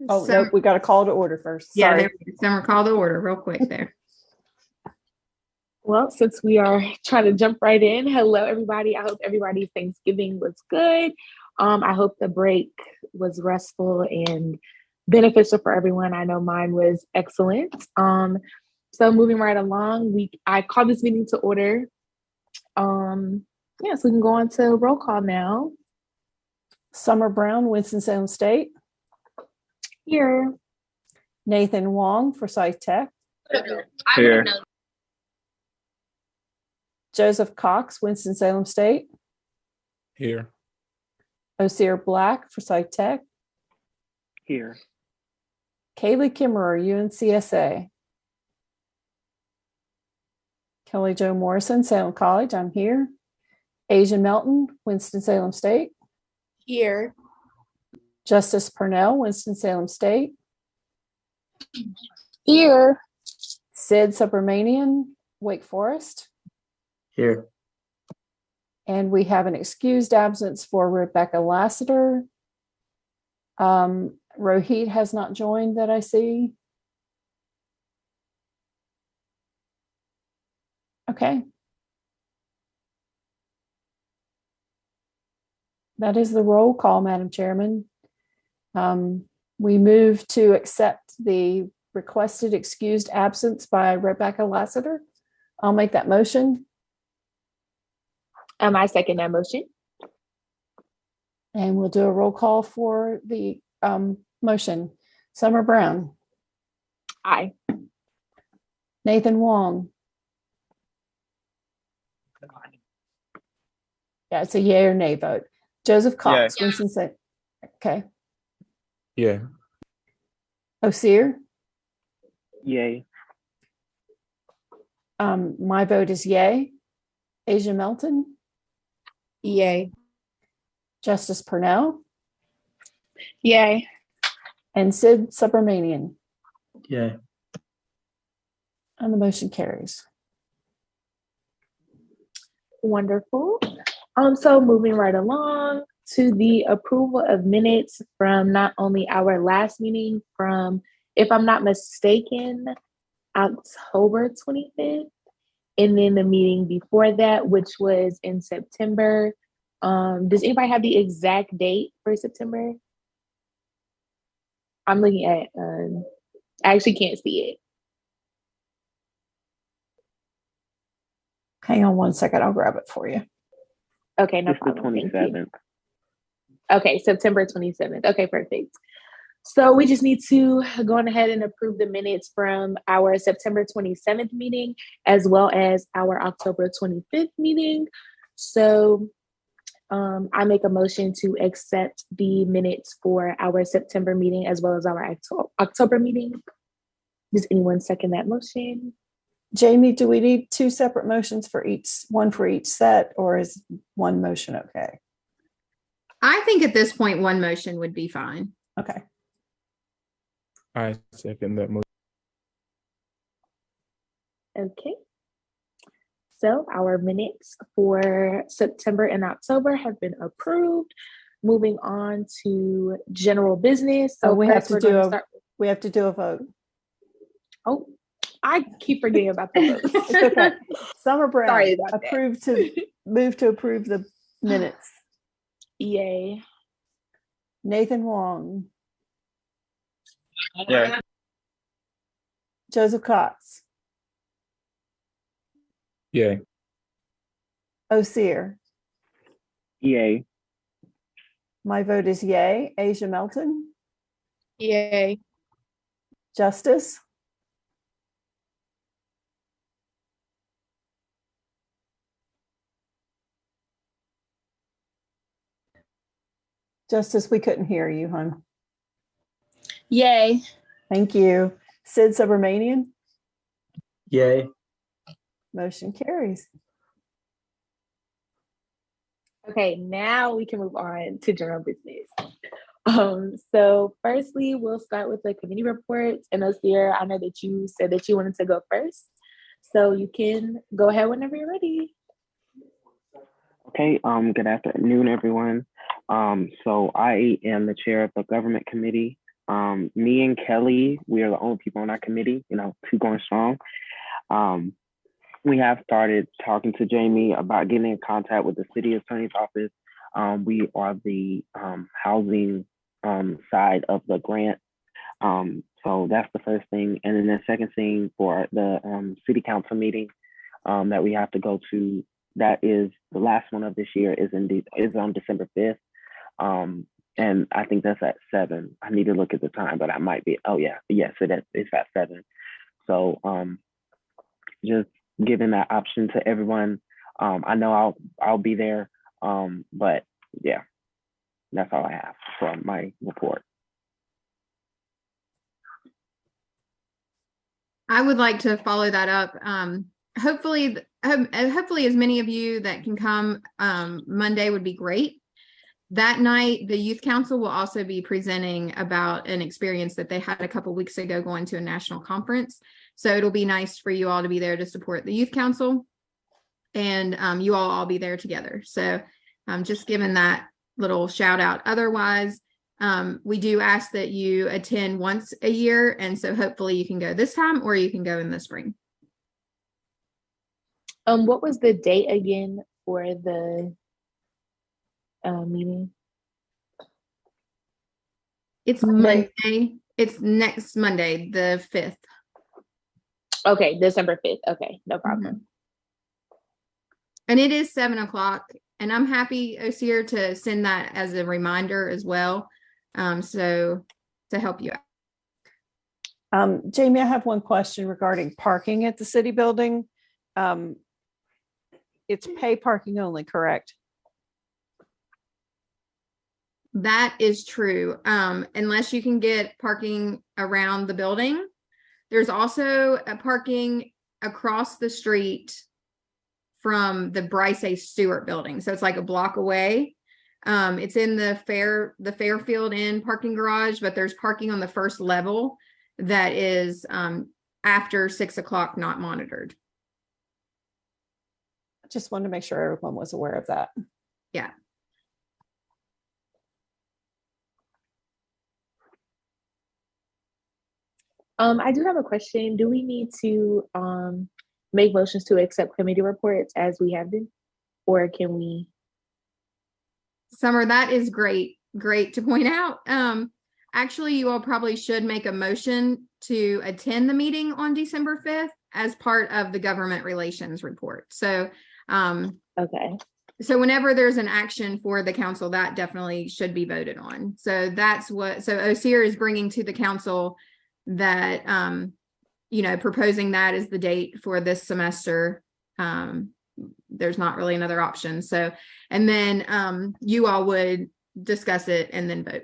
Oh, nope, we got a call to order first. Yeah, Sorry. Summer, call to order real quick there. Well, since we are trying to jump right in, hello everybody. I hope everybody's Thanksgiving was good. I hope the break was restful and beneficial for everyone. I know mine was excellent. So moving right along, I called this meeting to order. So we can go on to roll call now. Summer Brown, Winston-Salem State. Here. Nathan Wong, Forsyth Tech. Here. Joseph Cox, Winston-Salem State. Here. Osir Black, Forsyth Tech. Here. Kaylee Kimmerer, UNCSA. Kelly Jo Morrison, Salem College, I'm here. Asia Melton, Winston-Salem State. Here. Justice Purnell, Winston-Salem State. Here. Sid Subramanian, Wake Forest. Here. And we have an excused absence for Rebecca Lassiter. Rohit has not joined that I see. Okay. That is the roll call, Madam Chairman. We move to accept the requested excused absence by Rebecca Lassiter. I'll make that motion. I second that motion. And we'll do a roll call for the motion. Summer Brown. Aye. Nathan Wong. Yeah, it's a yay or nay vote. Joseph Cox, Yay. Winston-Salem. Okay. Yeah. Osir. Yay. My vote is yay. Asia Melton. Yay. Justice Purnell. Yay. And Sid Subramanian. Yay. And the motion carries. Wonderful. So moving right along to the approval of minutes from not only our last meeting from, if I'm not mistaken, October 25th, and then the meeting before that, which was in September. Does anybody have the exact date for September? I'm looking at, I actually can't see it. Hang on one second. I'll grab it for you. Okay, no It's the problem. Thank you. 27th. Okay, September 27th. Okay, perfect. So we just need to go on ahead and approve the minutes from our September 27th meeting, as well as our October 25th meeting. So I make a motion to accept the minutes for our September meeting, as well as our October meeting. Does anyone second that motion? Jamie, do we need two separate motions for each, one for each set, or is one motion okay? I think at this point, one motion would be fine. Okay. I second that motion. Okay. So our minutes for September and October have been approved. Moving on to general business. So we have to do a vote. Oh, I keep forgetting about the vote. It's okay. Summer Brown, Sorry about move to approve the minutes. Yay. Nathan Wong. Yay. Joseph Cox. Yay. Osir. Yay. My vote is yay. Asia Melton. Yay. Justice. Justice, we couldn't hear you, hon. Yay. Thank you. Sid Subramanian. Yay. Motion carries. Okay, now we can move on to general business. So firstly, we'll start with the committee reports. And Osir, I know that you said that you wanted to go first. So you can go ahead whenever you're ready. Okay, good afternoon, everyone. So I am the chair of the government committee Me and Kelly, we are the only people on our committee, two going strong. We have started talking to Jamie about getting in contact with the city attorney's office. We are the housing side of the grant. So that's the first thing. And then the second thing for the city council meeting that we have to go to, that is the last one of this year, is on December 5th. And I think that's at 7. I need to look at the time, but I might be, yes, it's at 7. So just giving that option to everyone. I know I'll be there, but yeah, that's all I have for my report. I would like to follow that up. Hopefully as many of you that can come Monday would be great. That night, the youth council will also be presenting about an experience that they had a couple weeks ago going to a national conference. So it'll be nice for you all to be there to support the youth council, and you all be there together. So just giving that little shout out. Otherwise, we do ask that you attend once a year. And so hopefully you can go this time, or you can go in the spring. What was the date again for the meeting? It's Monday. It's next Monday, the 5th. Okay, December 5th. Okay, no problem. Mm-hmm. And it is 7:00. And I'm happy, Osir, to send that as a reminder as well. So to help you out. Jamie, I have one question regarding parking at the city building. It's pay parking only, correct? That is true. Unless you can get parking around the building. There's also a parking across the street from the Bryce A. Stewart building. So it's like a block away. It's in the Fairfield Inn parking garage, but there's parking on the first level that is after 6:00, not monitored. I just wanted to make sure everyone was aware of that. Yeah. I do have a question. Do we need to make motions to accept committee reports as we have been, or can we? Summer, that is great to point out. Actually, you all probably should make a motion to attend the meeting on December 5th as part of the government relations report. So, okay. So whenever there's an action for the council, that definitely should be voted on. So that's what, so Osir is bringing to the council that, proposing that as the date for this semester. There's not really another option. So, and then you all would discuss it and then vote.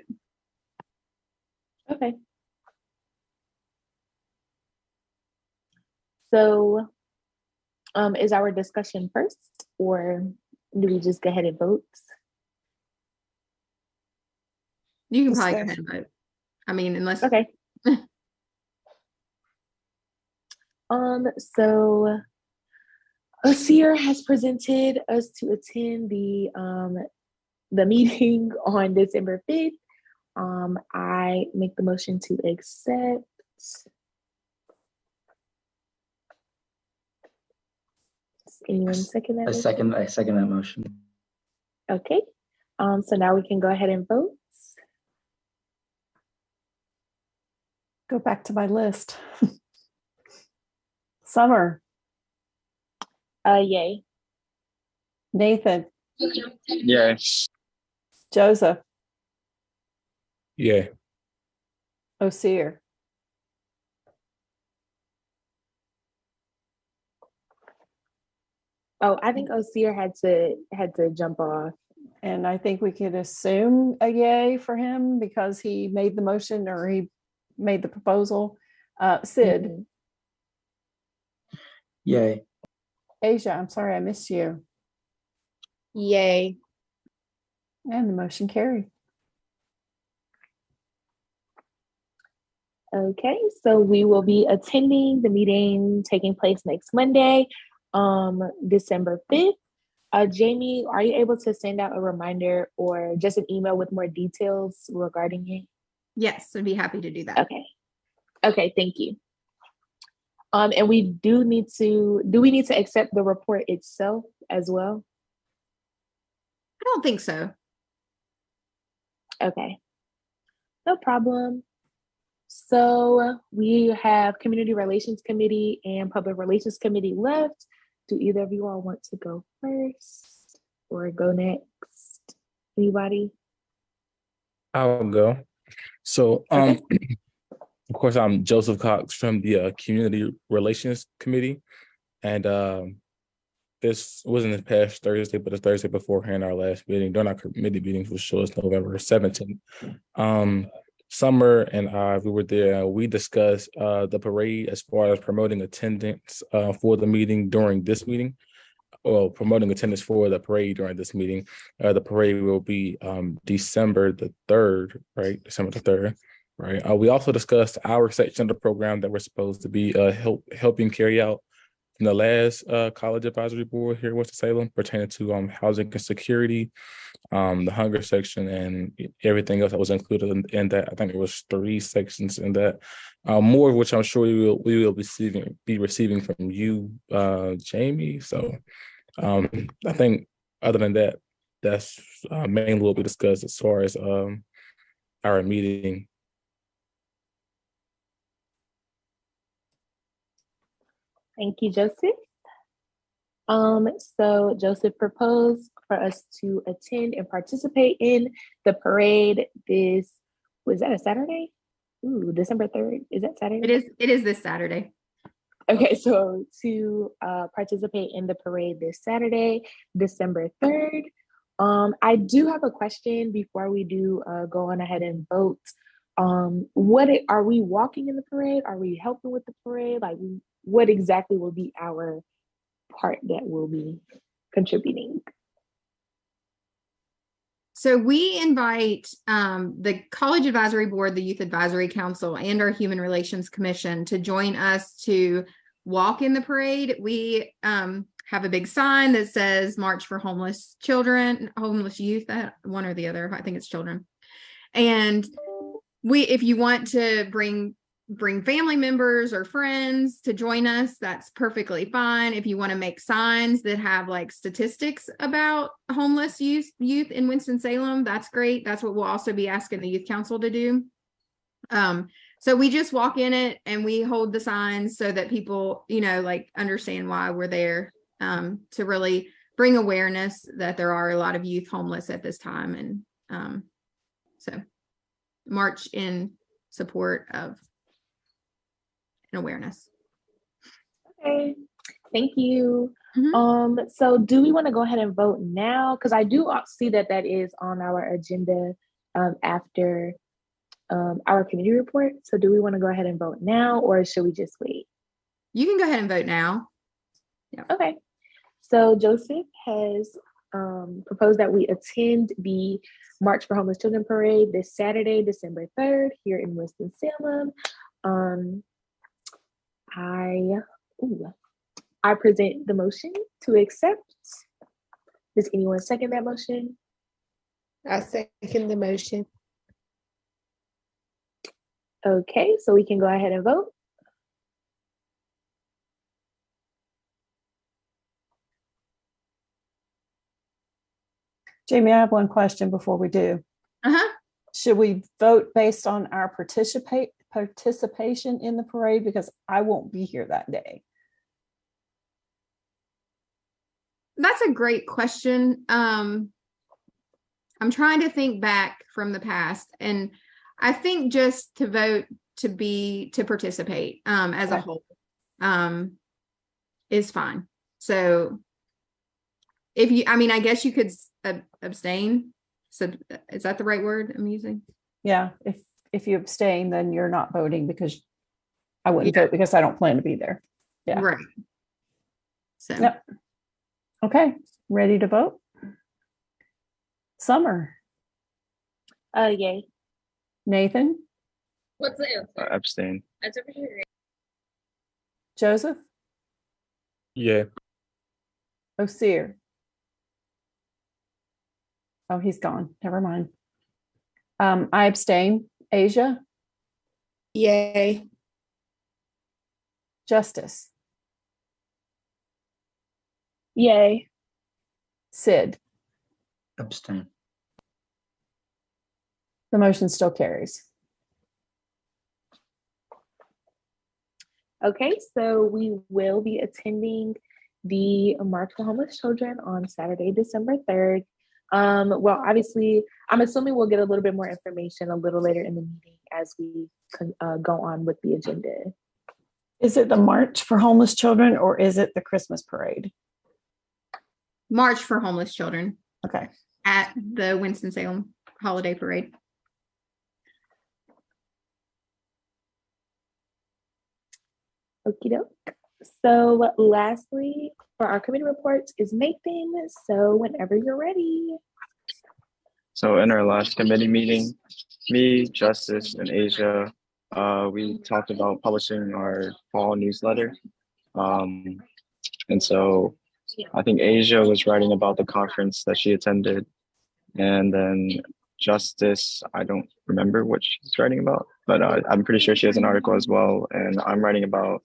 Okay. So, is our discussion first, or do we just go ahead and vote? You can probably go ahead and vote. I mean, unless. Okay. So Osir has presented us to attend the meeting on December 5th. I make the motion to accept. Does anyone second that? I second that motion. Okay. So now we can go ahead and vote. Go back to my list. Summer. Yay. Nathan. Yes. Joseph. Yeah. Osir. Oh, I think Osir had to jump off. And I think we could assume a yay for him because he made the motion or he made the proposal. Sid. Mm-hmm. Yay. Asia, I'm sorry I missed you. Yay. And the motion carried. Okay, so we will be attending the meeting taking place next Monday, December 5th. Jamie, are you able to send out a reminder or just an email with more details regarding it? Yes, I'd be happy to do that. Okay, thank you. And we do we need to accept the report itself as well? I don't think so. Okay, no problem. So we have Community Relations Committee and Public Relations Committee left. Do either of you all want to go first or go next? Anybody? I'll go. So, Okay. of course, I'm Joseph Cox from the Community Relations Committee, and this wasn't this past Thursday, but the Thursday beforehand, our last meeting during our committee meetings, which was November 17th. Summer and I, we were there. We discussed the parade as far as promoting attendance for the meeting during this meeting. Well, promoting attendance for the parade during this meeting. The parade will be December the 3rd, right? December the 3rd, right? We also discussed our section of the program that we're supposed to be helping carry out from the last college advisory board here in Winston-Salem pertaining to housing and security, the hunger section, and everything else that was included in that. I think it was 3 sections in that, more of which I'm sure we will be receiving from you, Jamie. So I think other than that, that's mainly what we discussed as far as our meeting. Thank you, Joseph. So Joseph proposed for us to attend and participate in the parade. Was that a Saturday? Ooh, December 3rd. Is that Saturday? It is this Saturday. Okay, so to participate in the parade this Saturday, December 3rd. I do have a question before we do go on ahead and vote. Are we walking in the parade? Are we helping with the parade? Like, what exactly will be our part that will be contributing? So we invite the College Advisory Board, the Youth Advisory Council, and our Human Relations Commission to join us to walk in the parade. We have a big sign that says March for Homeless Children, Homeless Youth, one or the other, I think it's children. And if you want to bring family members or friends to join us, that's perfectly fine. If you want to make signs that have like statistics about homeless youth in Winston-Salem, that's great. That's what we'll also be asking the youth council to do. So we just walk in it and we hold the signs so that people, like understand why we're there, to really bring awareness that there are a lot of youth homeless at this time. And so march in support of awareness. Okay, thank you. Mm-hmm. So do we want to go ahead and vote now? Because I do see that is on our agenda after our committee report. So do we want to go ahead and vote now, or should we just wait? You can go ahead and vote now. Yeah. Okay. So Joseph has proposed that we attend the March for Homeless Children Parade this Saturday, December 3rd, here in Winston-Salem. I present the motion to accept. Does anyone second that motion? I second the motion. Okay, so we can go ahead and vote. Jamie, I have one question before we do. Should we vote based on our participation in the parade? Because I won't be here that day. That's a great question. I'm trying to think back from the past, and I think just to vote to participate as a whole is fine. So I guess you could abstain. So is that the right word I'm using? Yeah. If you abstain, then you're not voting, because I wouldn't vote because I don't plan to be there. Yeah. Right. So. Yep. Okay. Ready to vote? Summer. Yay. Nathan. What's the answer? Abstain. That's over here. Joseph. Yeah. Osir. Oh, he's gone. Never mind. I abstain. Asia, Yay. Justice, Yay. Sid. Abstain. The motion still carries. Okay, so we will be attending the March for Homeless Children on Saturday, December 3rd. Well, obviously, I'm assuming we'll get a little bit more information a little later in the meeting as we go on with the agenda. Is it the March for Homeless Children or is it the Christmas parade? March for Homeless Children Okay. at the Winston-Salem Holiday Parade. Okie doke. So lastly, for our committee reports is Nathan. So whenever you're ready. So in our last committee meeting, me, Justice, and Asia, we talked about publishing our fall newsletter. And so I think Asia was writing about the conference that she attended. And then Justice, I don't remember what she's writing about, but I'm pretty sure she has an article as well. And I'm writing about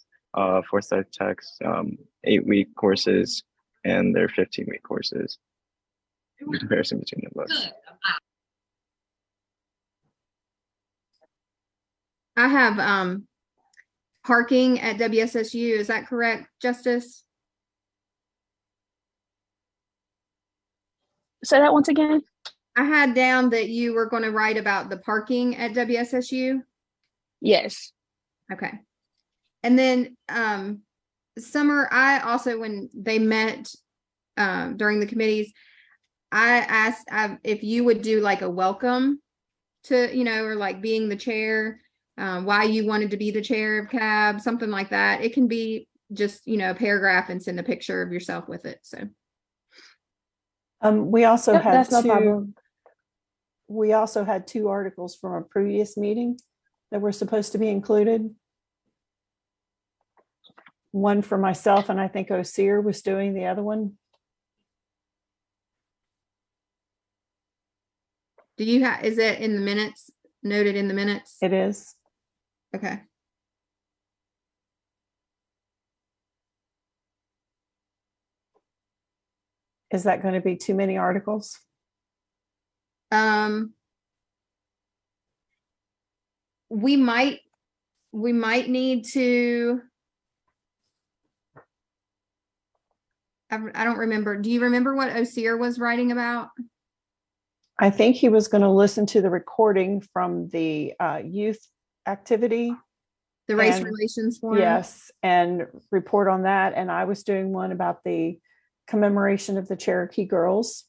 Forsyth Tech's 8-week courses and their 15-week courses. The comparison between the books. I have parking at WSSU. Is that correct, Justice? Say that once again. I had down that you were going to write about the parking at WSSU. Yes. Okay. And then Summer, I also, when they met during the committees, I asked if you would do like a welcome to, or like being the chair, why you wanted to be the chair of CAB, something like that. It can be just, a paragraph and send a picture of yourself with it. So. We also Yep, had that's no problem. We also had 2 articles from a previous meeting that were supposed to be included. One for myself, and I think Osir was doing the other one. Do you have, is it in the minutes, noted in the minutes? It is. Okay. Is that going to be too many articles? We might need to, I don't remember. Do you remember what Osir was writing about? I think he was going to listen to the recording from the youth activity. The race relations forum? Yes, and report on that. And I was doing one about the commemoration of the Cherokee girls.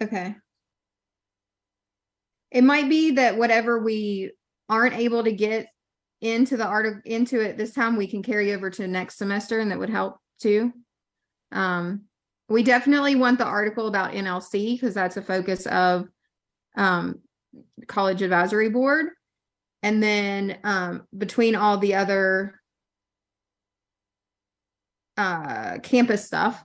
Okay. It might be that whatever we aren't able to get into the article into it this time, we can carry over to next semester, and that would help too. We definitely want the article about NLC because that's a focus of College Advisory Board. And then between all the other campus stuff,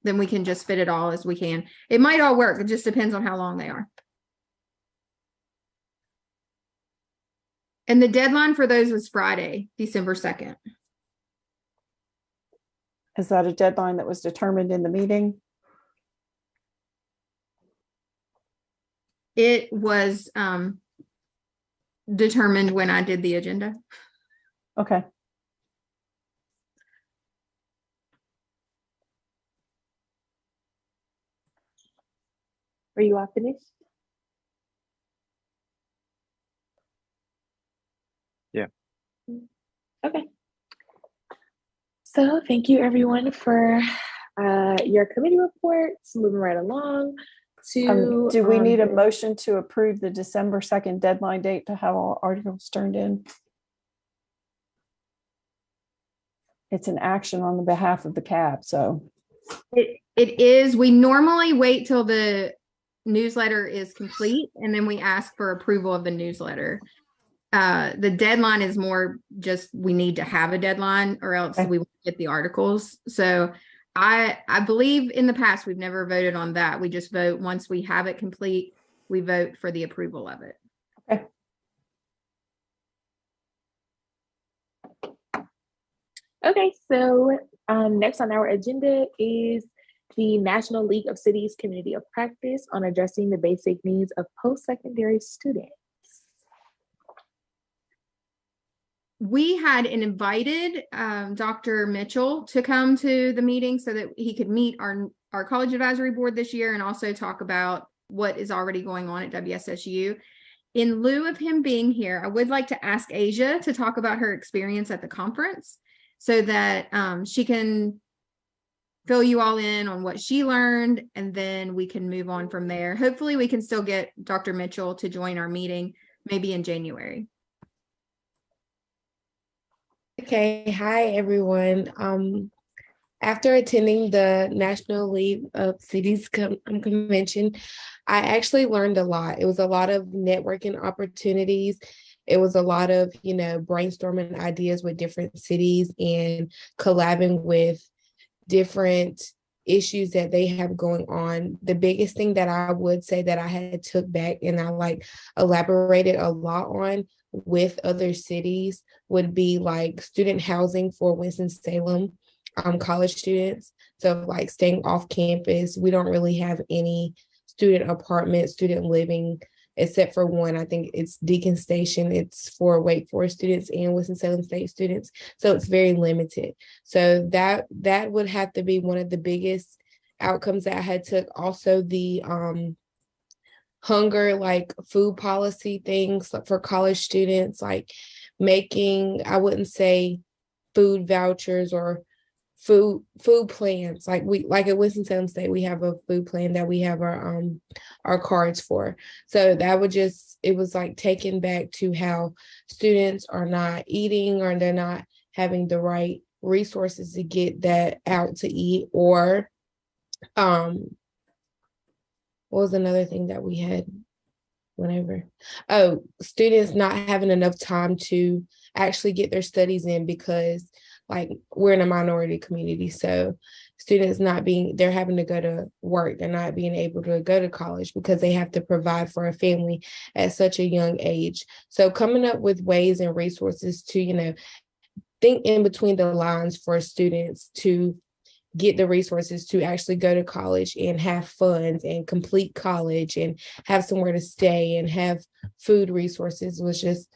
then we can just fit it all as we can. It might all work. It just depends on how long they are. And the deadline for those was Friday, December 2nd. Is that a deadline that was determined in the meeting? It was determined when I did the agenda. Okay. Are you all finished? Yeah. Okay. So thank you everyone for your committee reports. Moving right along to do we need a motion to approve the December 2nd deadline date to have all articles turned in? It's an action on the behalf of the CAB, so. It is. We normally wait till the newsletter is complete and then we ask for approval of the newsletter. The deadline is more just we need to have a deadline or else we won't get the articles. So I believe in the past, we've never voted on that. We just vote once we have it complete, we vote for the approval of it. Okay. Okay, so next on our agenda is the National League of Cities Community of Practice on addressing the basic needs of post-secondary students. We had invited Dr. Mitchell to come to the meeting so that he could meet our college advisory board this year and also talk about what is already going on at WSSU. In lieu of him being here, I would like to ask Asia to talk about her experience at the conference so that she can fill you all in on what she learned, and then we can move on from there. Hopefully we can still get Dr. Mitchell to join our meeting, maybe in January. Okay, hi everyone. After attending the National League of Cities convention, I actually learned a lot. It was a lot of networking opportunities. It was a lot of, brainstorming ideas with different cities and collabing with different issues that they have going on. The biggest thing that I would say that I had took back and I elaborated a lot on with other cities would be student housing for Winston-Salem college students. So staying off campus, we don't really have any student apartments, student living, except for one. I think it's Deacon Station. It's for Wake Forest students and Winston-Salem State students. So it's very limited. So that would have to be one of the biggest outcomes that I had took. Also the hunger, food policy things for college students, making, I wouldn't say food vouchers or food plans. At Winston-Salem State, we have a food plan that we have our cards for. So that would it was taken back to how students are not eating or they're not having the right resources to get that out to eat. Or what was another thing that we had students not having enough time to actually get their studies in because we're in a minority community. So students they're having to go to work. They're not being able to go to college because they have to provide for a family at such a young age. So coming up with ways and resources to, think in between the lines for students to get the resources to actually go to college and have funds and complete college and have somewhere to stay and have food resources was just,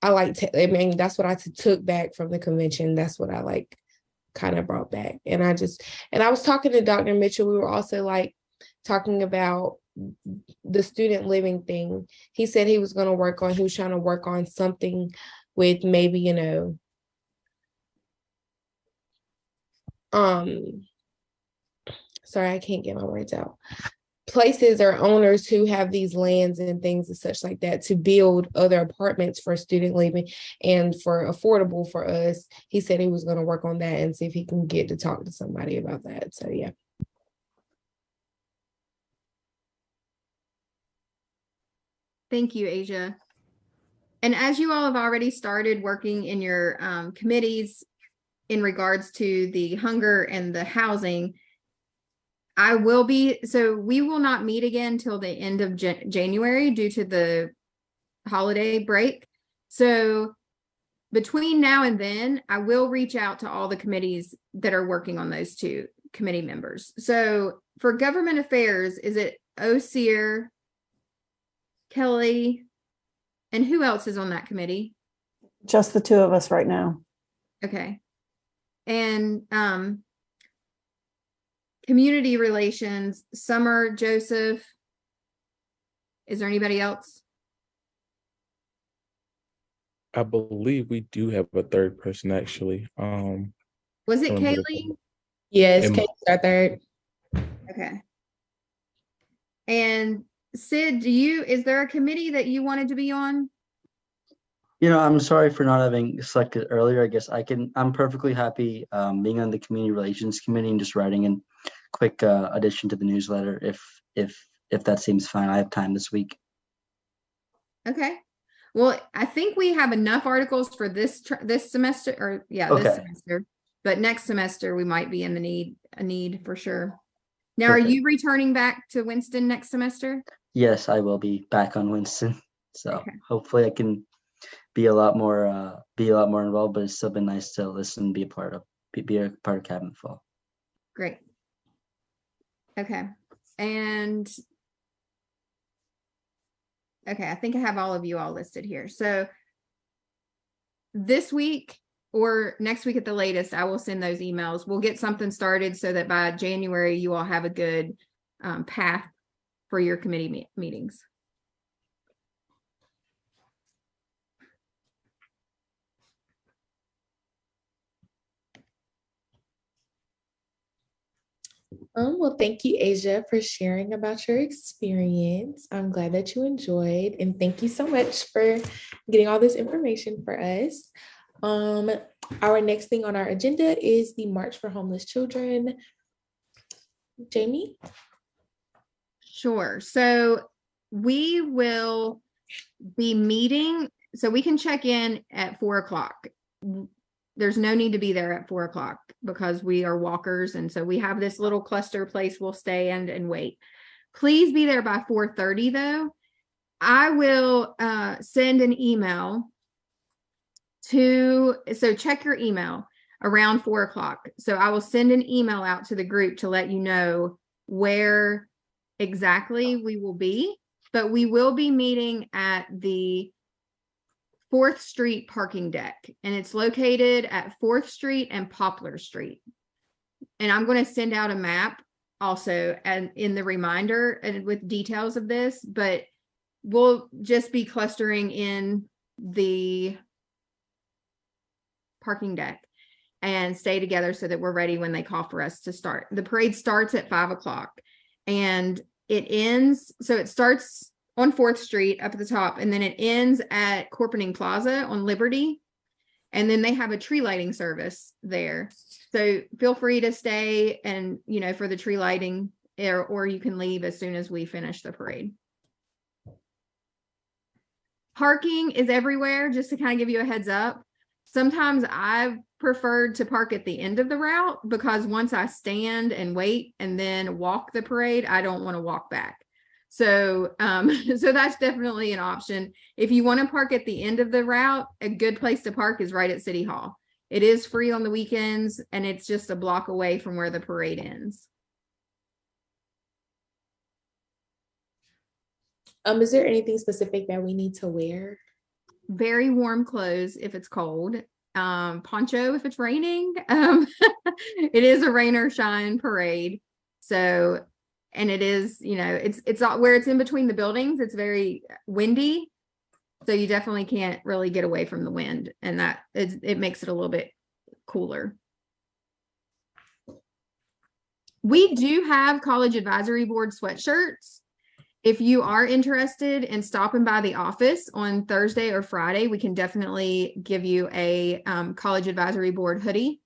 that's what I took back from the convention. That's what I kind of brought back. And I was talking to Dr. Mitchell. We were also talking about the student living thing. He said he was trying to work on something with maybe, sorry, I can't get my words out. Places or owners who have these lands and things and such like that to build other apartments for student living and for affordable for us. He said he was going to work on that and see if he can get to talk to somebody about that. So yeah. Thank you, Asia. And as you all have already started working in your committees in regards to the hunger and the housing, we will not meet again till the end of January due to the holiday break. So between now and then, I will reach out to all the committees that are working on those two committee members. So for government affairs, is it Osir, Kelly, and who else is on that committee? Just the two of us right now. Okay. And community relations, Summer, Joseph. Is there anybody else? I believe we do have a third person actually. Was it Kaylee? Yes, Kaylee's our third. Okay. And Sid, is there a committee that you wanted to be on? I'm sorry for not having selected earlier. I guess I'm perfectly happy being on the community relations committee and just writing a quick addition to the newsletter if that seems fine. I have time this week. Okay. Well, I think we have enough articles for this semester, this semester. but next semester we might be in a need for sure. Now, are Perfect. you returning back to Winston next semester? Yes, I will be back on Winston. So Okay. hopefully I can be a lot more involved, but it's still been nice to listen, be a part of Cabin Fall. Great. Okay. And okay, I think I have all of you all listed here. So this week or next week at the latest, I will send those emails. We'll get something started so that by January, you all have a good path for your committee meetings. Well, thank you, Asia, for sharing about your experience. I'm glad that you enjoyed, and thank you so much for getting all this information for us. Our next thing on our agenda is the March for Homeless Children. Jamie? Sure. So we will be meeting, so we can check in at 4:00. There's no need to be there at 4:00 because we are walkers. And so we have this little cluster place we'll stay and wait. Please be there by 4:30 though. I will send an email so check your email around 4:00. So I will send an email out to the group to let you know where exactly we will be, but we will be meeting at the 4th Street parking deck, and it's located at 4th Street and Poplar Street. And I'm going to send out a map also and in the reminder and with details of this, but we'll just be clustering in the parking deck and stay together so that we're ready when they call for us to start. The parade starts at 5:00 and it ends. So it starts on 4th Street up at the top, and then it ends at Corpening Plaza on Liberty. And then they have a tree lighting service there. So feel free to stay and, for the tree lighting, or you can leave as soon as we finish the parade. Parking is everywhere, just to kind of give you a heads up. Sometimes I've preferred to park at the end of the route because once I stand and wait and then walk the parade, I don't want to walk back. So that's definitely an option. If you want to park at the end of the route, a good place to park is right at City Hall. It is free on the weekends, and it's just a block away from where the parade ends. Is there anything specific that we need to wear? Very warm clothes if it's cold. Poncho if it's raining. It is a rain or shine parade. So, and it is, it's where it's in between the buildings. It's very windy. So you definitely can't really get away from the wind, and it makes it a little bit cooler. We do have College Advisory Board sweatshirts. If you are interested in stopping by the office on Thursday or Friday, we can definitely give you a College Advisory Board hoodie.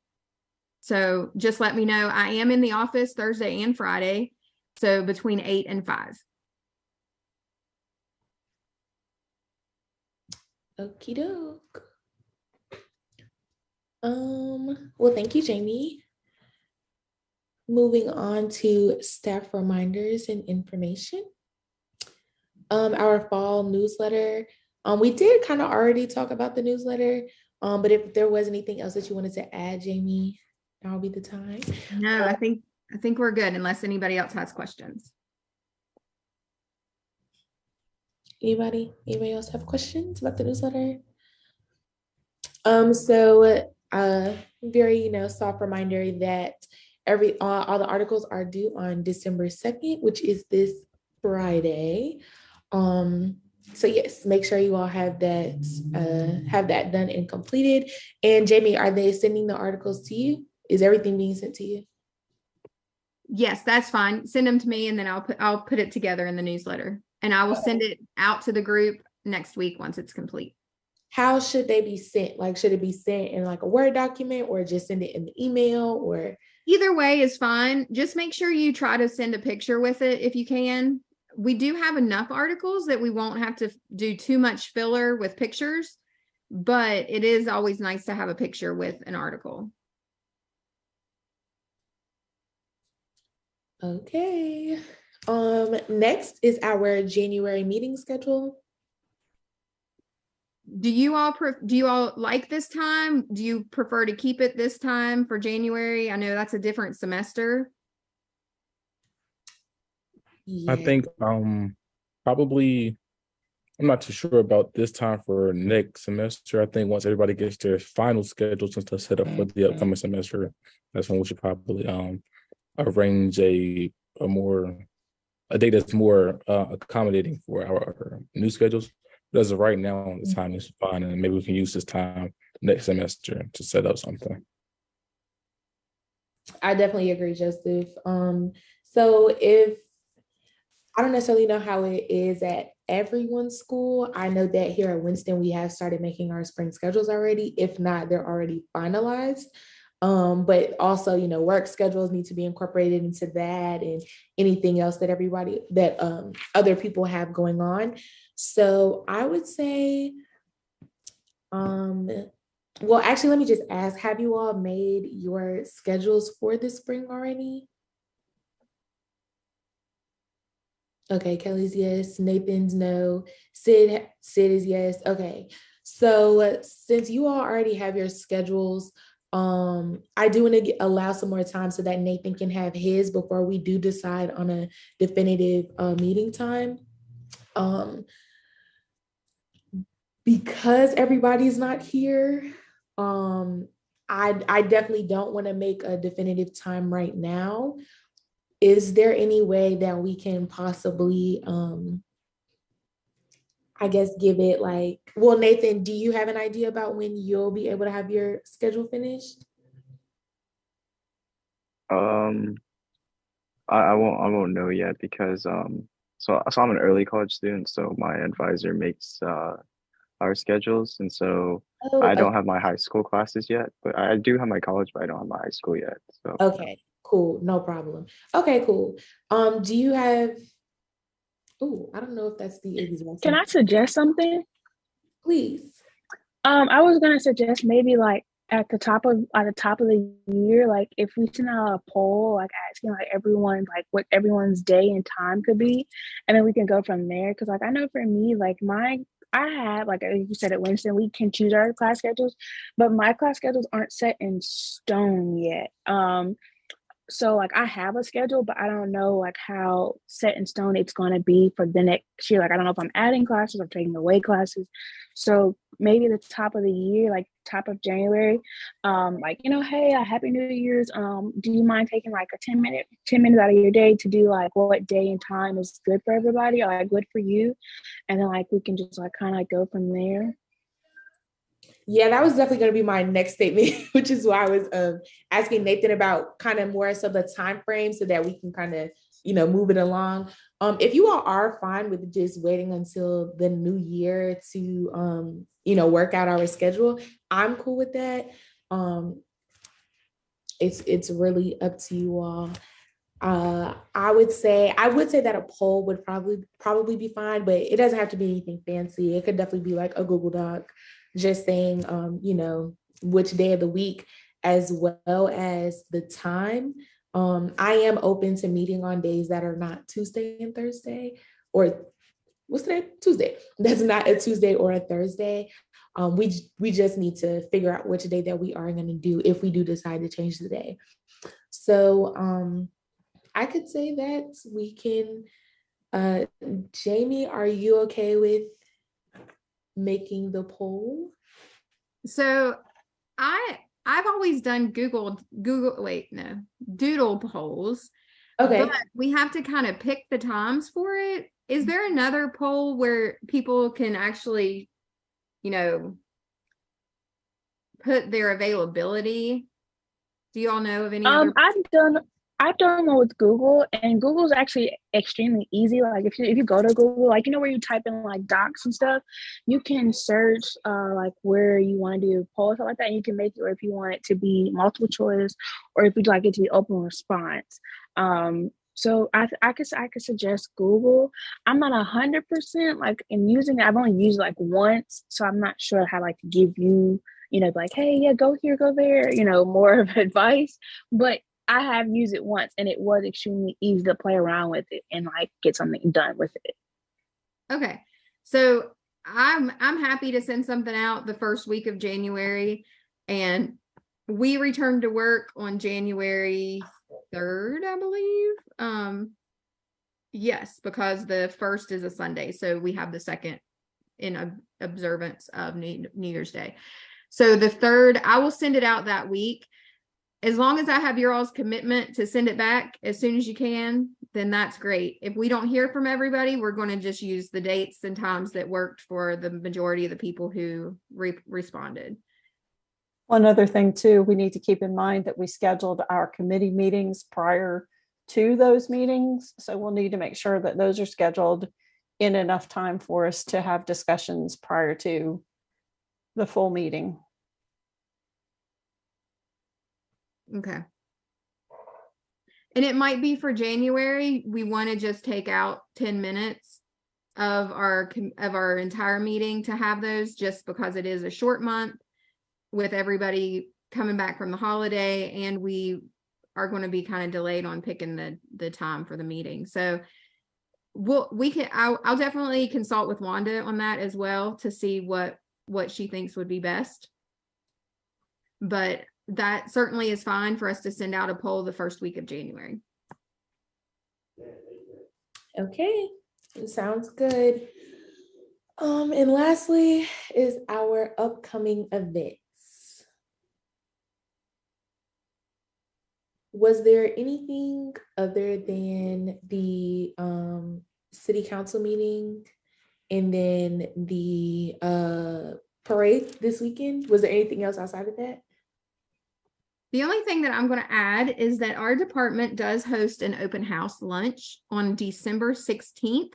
So just let me know. I am in the office Thursday and Friday, so between 8 and 5. Okie doke. Well, thank you, Jamie. Moving on to staff reminders and information. Our fall newsletter. We did kind of already talk about the newsletter, but if there was anything else that you wanted to add, Jamie, now would be the time. No, I think we're good unless anybody else has questions. Anybody else have questions about the newsletter? So very soft reminder that all the articles are due on December 2nd, which is this Friday. So yes, make sure you all have that done and completed. And Jamie, are they sending the articles to you? Is everything being sent to you? Yes, that's fine. Send them to me, and then I'll put it together in the newsletter, and I will send it out to the group next week once it's complete. How should they be sent? Like, should it be sent in like a Word document, or just send it in the email, or? Either way is fine. Just make sure you try to send a picture with it if you can. We do have enough articles that we won't have to do too much filler with pictures, but it is always nice to have a picture with an article. Okay. Next is our January meeting schedule. Do you all like this time? Do you prefer to keep it this time for January? I know that's a different semester. I think probably I'm not too sure about this time for next semester. I think once everybody gets their final schedule since they're set up for the upcoming semester, that's when we should probably arrange a date that's more accommodating for our new schedules. But as of right now, the time is fine, and maybe we can use this time next semester to set up something. I definitely agree, Joseph. So if I don't necessarily know how it is at everyone's school. I know that here at Winston, we have started making our spring schedules already. If not, they're already finalized. But also, work schedules need to be incorporated into that and anything else that other people have going on. So I would say, well, actually, let me just ask, have you all made your schedules for this spring already? Okay, Kelly's yes, Nathan's no, Sid is yes. Okay, so since you all already have your schedules, I do want to allow some more time so that Nathan can have his before we do decide on a definitive meeting time. Because everybody's not here, I definitely don't want to make a definitive time right now. Is there any way that we can possibly, I guess, give it well, Nathan, do you have an idea about when you'll be able to have your schedule finished? I won't know yet because so I'm an early college student, so my advisor makes our schedules, and so I don't have my high school classes yet, but I do have my college, but I don't have my high school yet. So okay, cool, no problem. Okay, cool. Do you have? Oh, I don't know if that's the exact. Can I suggest something? Please. I was gonna suggest maybe at the top of the year, if we send out a poll, asking everyone what everyone's day and time could be, and then we can go from there. Because I know for me, I have, as you said at Winston, we can choose our class schedules, but my class schedules aren't set in stone yet. So I have a schedule, but I don't know how set in stone it's going to be for the next year. I don't know if I'm adding classes or taking away classes. So maybe the top of the year, top of January, hey, Happy New Year's. Do you mind taking a 10 minutes out of your day to do what day and time is good for everybody or good for you? And then we can just kind of go from there. Yeah, that was definitely going to be my next statement, which is why I was asking Nathan about kind of more so the time frame so that we can kind of, move it along. If you all are fine with just waiting until the new year to, work out our schedule, I'm cool with that. It's really up to you all. I would say that a poll would probably be fine, but it doesn't have to be anything fancy. It could definitely be a Google Doc, just saying, which day of the week, as well as the time. I am open to meeting on days that are not Tuesday and Thursday, or what's today? Tuesday. That's not a Tuesday or a Thursday. We just need to figure out which day that we are going to do if we do decide to change the day. So I could say that we can. Jamie, are you okay with making the poll? So I've always done doodle polls. Okay. But we have to kind of pick the times for it. Is there another poll where people can actually, put their availability? Do you all know of any other? I've done one with Google, and Google's actually extremely easy. If you go to Google, where you type in docs and stuff, you can search where you want to do a poll or something like that, and you can make it, or if you want it to be multiple choice, or if you'd like it to be open response. So I could suggest Google. I'm not 100% in using it. I've only used it once, so I'm not sure how to give you, hey, yeah, go here, go there, more of advice. But I have used it once and it was extremely easy to play around with it and like get something done with it. Okay. So I'm happy to send something out the first week of January, and we return to work on January 3rd, I believe. Yes, because the 1st is a Sunday, so we have the 2nd in observance of New Year's Day. So the 3rd, I will send it out that week. As long as I have your all's commitment to send it back as soon as you can, then that's great. If we don't hear from everybody, we're going to just use the dates and times that worked for the majority of the people who responded. One other thing too, we need to keep in mind that we scheduled our committee meetings prior to those meetings. So we'll need to make sure that those are scheduled in enough time for us to have discussions prior to the full meeting. Okay. And it might be for January, we want to just take out 10 minutes of our entire meeting to have those, just because it is a short month with everybody coming back from the holiday, and we are going to be kind of delayed on picking the time for the meeting. So I'll definitely consult with Wanda on that as well to see what she thinks would be best. But that certainly is fine for us to send out a poll the first week of January. Okay, sounds good. And lastly is our upcoming events. Was there anything other than the city council meeting and then the parade this weekend? Was there anything else outside of that? The only thing that I'm going to add is that our department does host an open house lunch on December 16th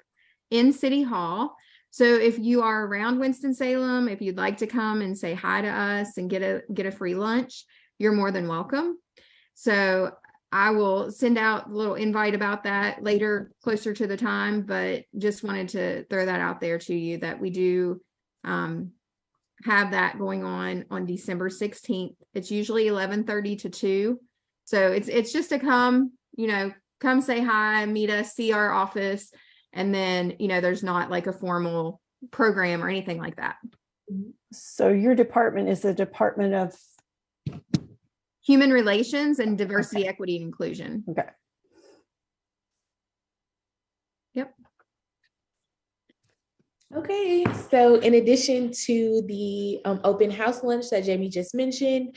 in City Hall. So if you are around Winston-Salem, if you'd like to come and say hi to us and get a free lunch, you're more than welcome. So I will send out a little invite about that later, closer to the time, but just wanted to throw that out there to you that we do have that going on December 16th. It's usually 11:30 to 2. So it's just to come say hi, meet us, see our office. And then, there's not like a formal program or anything like that. So your department is the Department of Human Relations and Diversity, Equity, and Inclusion. Okay. Yep. Okay, so in addition to the open house lunch that Jamie just mentioned,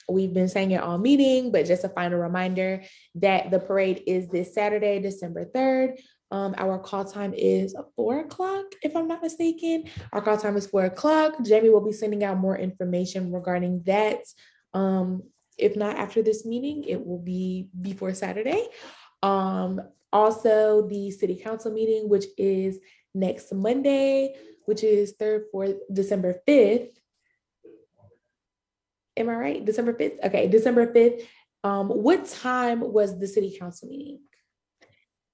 we've been saying it all meeting, but just a final reminder that the parade is this Saturday, December 3rd. Our call time is 4:00, if I'm not mistaken. Our call time is 4:00. Jamie will be sending out more information regarding that. If not after this meeting, it will be before Saturday. Also, the city council meeting, which is next Monday, which is 3rd, 4th, December 5th. Am I right? December 5th? Okay, December 5th. What time was the city council meeting?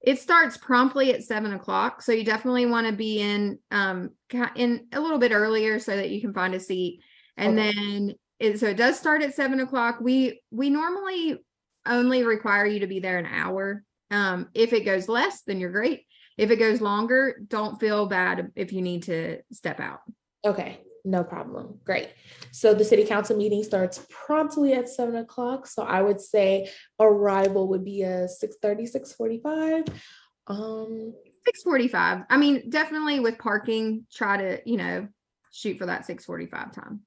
It starts promptly at 7:00. So you definitely want to be in a little bit earlier so that you can find a seat. And then so it does start at 7:00. We normally only require you to be there an hour. If it goes less, then you're great. If it goes longer, don't feel bad if you need to step out. Okay, no problem. Great. So the city council meeting starts promptly at 7:00. So I would say arrival would be a 6:30, 6:45. 6:45. I mean, definitely with parking, try to, shoot for that 6:45 time.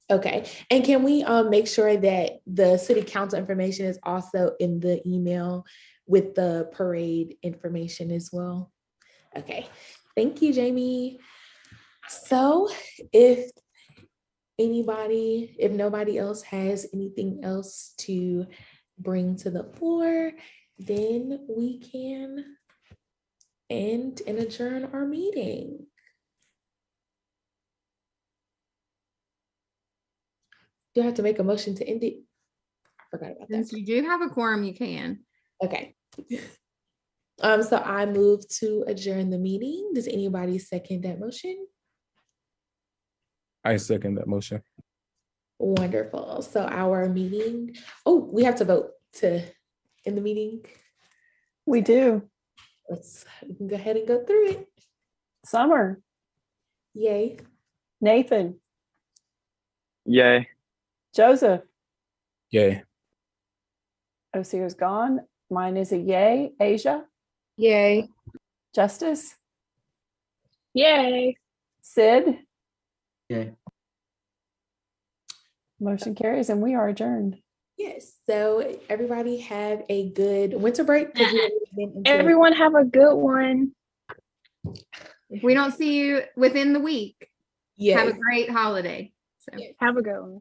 Okay. And can we make sure that the city council information is also in the email with the parade information as well? Okay. Thank you, Jamie. So if nobody else has anything else to bring to the floor, then we can end and adjourn our meeting. Do I have to make a motion to end it? I forgot about that. Since you do have a quorum, you can. Okay. So I move to adjourn the meeting. Does anybody second that motion? I second that motion. Wonderful. So our meeting, oh, we have to vote to end the meeting. We do. We can go ahead and go through it. Summer, Yay. Nathan, Yay. Joseph. Yay. Osir's gone. Mine is a yay. Asia, Yay. Justice, Yay. Sid. Yay. Motion carries and we are adjourned. Yes. So everybody have a good winter break. 'Cause we haven't been into- Everyone have a good one. If we don't see you within the week, Yes. have a great holiday. So. Have a good one.